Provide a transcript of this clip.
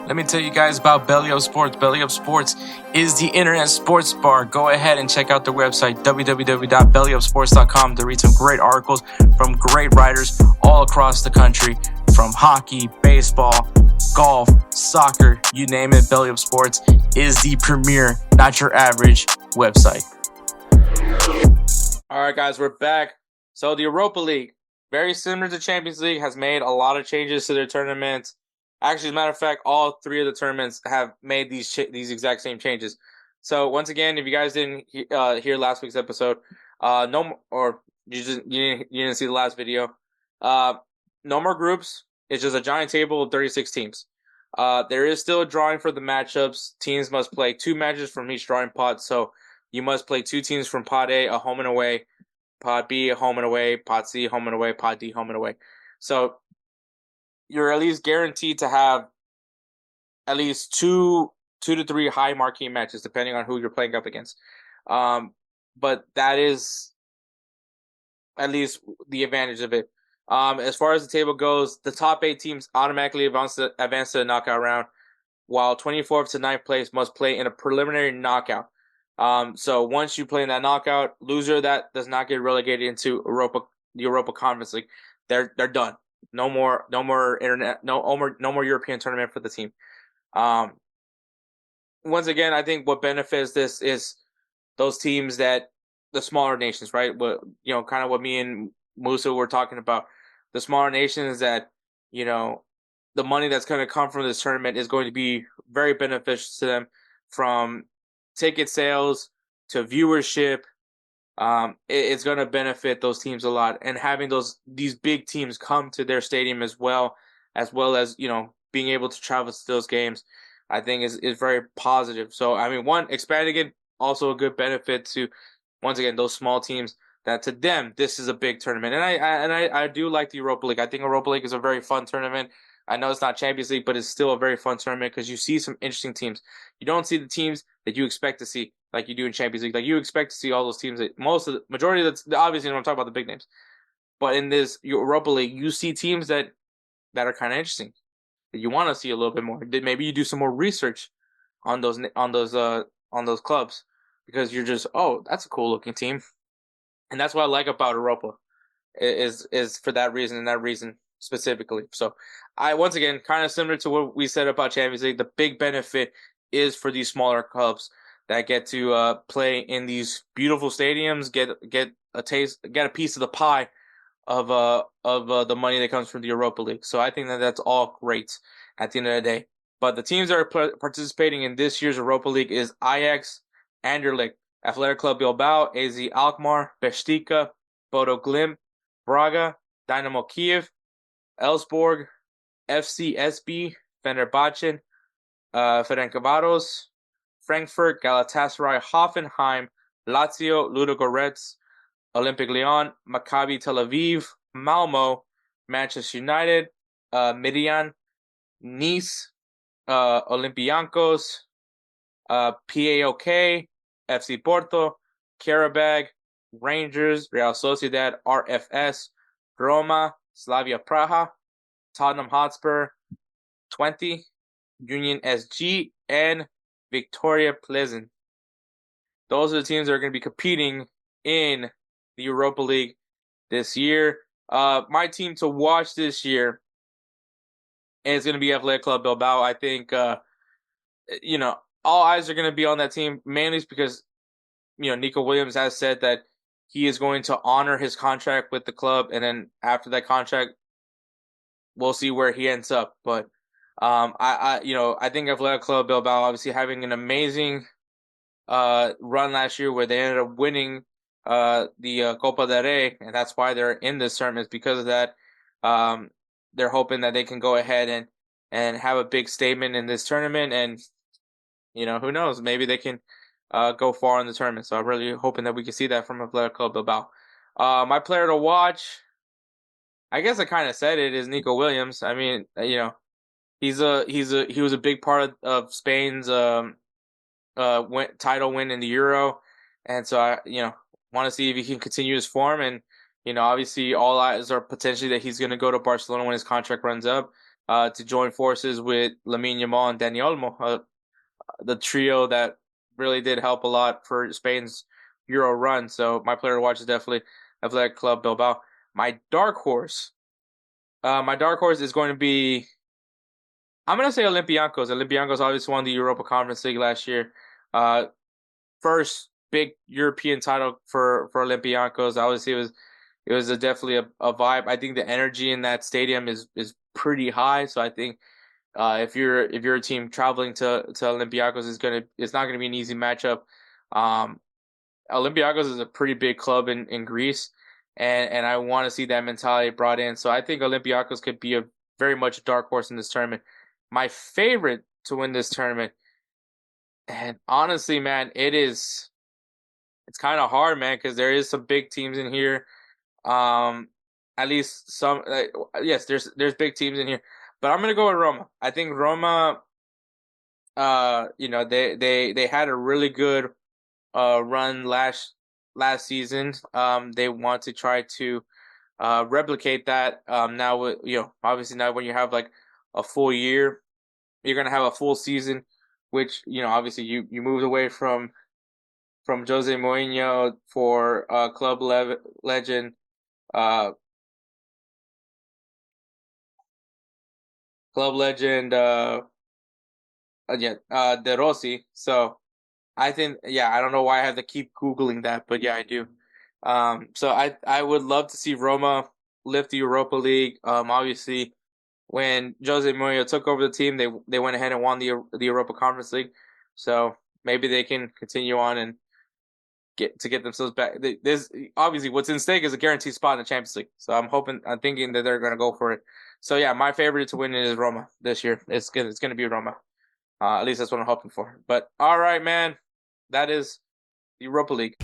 Let me tell you guys about BellyUpSports. BellyUpSports is the internet sports bar. Go ahead and check out their website, www.bellyupsports.com, to read some great articles from great writers all across the country, from hockey, baseball, golf, soccer, you name it. BellyUpSports is the premier, not your average website. All right, guys, we're back. So the Europa League, very similar to Champions League, has made a lot of changes to their tournament. Actually, as a matter of fact, all three of the tournaments have made these exact same changes. So once again, if you guys didn't hear last week's episode, you didn't see the last video, no more groups. It's just a giant table of 36 teams. There is still a drawing for the matchups. Teams must play 2 matches from each drawing pot. So you must play 2 teams from Pot A, a home and away, Pot B, a home and away, Pot C, home and away, Pot D, home and away. So you're at least guaranteed to have at least two to three high marquee matches, depending on who you're playing up against. But that is at least the advantage of it. As far as the table goes, the top 8 teams automatically advance to the knockout round, while 24th to 9th place must play in a preliminary knockout. So once you play in that knockout, loser that does not get relegated into the Europa Conference League. They're done. No more European tournament for the team. Once again, I think what benefits this is those teams that the smaller nations, right? Kind of what me and Musa were talking about. The smaller nations that, the money that's going to come from this tournament is going to be very beneficial to them, from ticket sales to viewership. It's going to benefit those teams a lot, and having these big teams come to their stadium as well as being able to travel to those games, I think is very positive. So I mean, expanding it, also a good benefit to, once again, those small teams, that to them this is a big tournament. And I do like the Europa League. I think Europa League is a very fun tournament. I know it's not Champions League, but it's still a very fun tournament because you see some interesting teams. You don't see the teams that you expect to see like you do in Champions League. Like, you majority of obviously, I'm talking about the big names. But in this Europa League, you see teams that are kind of interesting, that you want to see a little bit more. Maybe you do some more research on those clubs, because you're just, oh, that's a cool looking team. And that's what I like about Europa, is for that reason, and that reason specifically. So once again, kind of similar to what we said about Champions League, the big benefit is for these smaller clubs that get to play in these beautiful stadiums, get a piece of the pie of the money that comes from the Europa League. So I think that's all great at the end of the day. But the teams that are participating in this year's Europa League is Ajax, Anderlecht, Athletic Club Bilbao, AZ Alkmaar, Benfica, Bodo Glimt, Braga, Dynamo Kiev, Elfsborg, FCSB, Fenerbahce, Ferencváros, Frankfurt, Galatasaray, Hoffenheim, Lazio, Ludogorets, Olympic Lyon, Maccabi Tel Aviv, Malmo, Manchester United, Midian, Nice, Olympiacos, PAOK, FC Porto, Karabag, Rangers, Real Sociedad, RFS, Roma, Slavia Praha, Tottenham Hotspur, 20, Union SG, and Victoria Pleasant. Those are the teams that are going to be competing in the Europa League this year. My team to watch this year is going to be Athletic Club Bilbao. I think, all eyes are going to be on that team, mainly because, Nico Williams has said that he is going to honor his contract with the club, and then after that contract, we'll see where he ends up. But I think Athletic Club Bilbao, obviously having an amazing run last year, where they ended up winning the Copa del Rey, and that's why they're in this tournament, because of that. They're hoping that they can go ahead and have a big statement in this tournament, and who knows, maybe they can go far in the tournament. So I'm really hoping that we can see that from Athletic Club Bilbao. My player to watch, I guess I kind of said it, is Nico Williams. I mean, he was a big part of Spain's title win in the Euro, and so I want to see if he can continue his form. And obviously all eyes are potentially that he's going to go to Barcelona when his contract runs up. to join forces with Lamine Yamal and Dani Olmo, the trio that really did help a lot for Spain's Euro run. So my player to watch is definitely Athletic Club Bilbao. My dark horse is going to be. I'm going to say Olympiacos. Olympiacos obviously won the Europa Conference League last year. Uh, First big European title for Olympiacos. Obviously, it was definitely a vibe. I think the energy in that stadium is pretty high. So I think if you're a team traveling to Olympiacos, it's not gonna be an easy matchup. Um, Olympiacos is a pretty big club in Greece, and I want to see that mentality brought in. So I think Olympiacos could be a very much a dark horse in this tournament. My favorite to win this tournament, and honestly, man, it's kind of hard, man, because there is some big teams in here. Um, at least some. Yes, there's big teams in here, but I'm gonna go with Roma. I think Roma. They had a really good run last season. They want to try to replicate that. Now with obviously now when you have like a full year, you're gonna have a full season, which obviously you moved away from Jose Mourinho for legend uh club legend De Rossi. So I think I don't know why I have to keep googling that, but yeah, I do. So I would love to see Roma lift the Europa League. Obviously when Jose Mourinho took over the team, they went ahead and won the Europa Conference League. So maybe they can continue on and get themselves back. There's obviously what's in stake is a guaranteed spot in the Champions League. So I'm thinking that they're going to go for it. So yeah, my favorite to win is Roma this year. It's gonna be Roma. At least that's what I'm hoping for. But all right, man, that is the Europa League.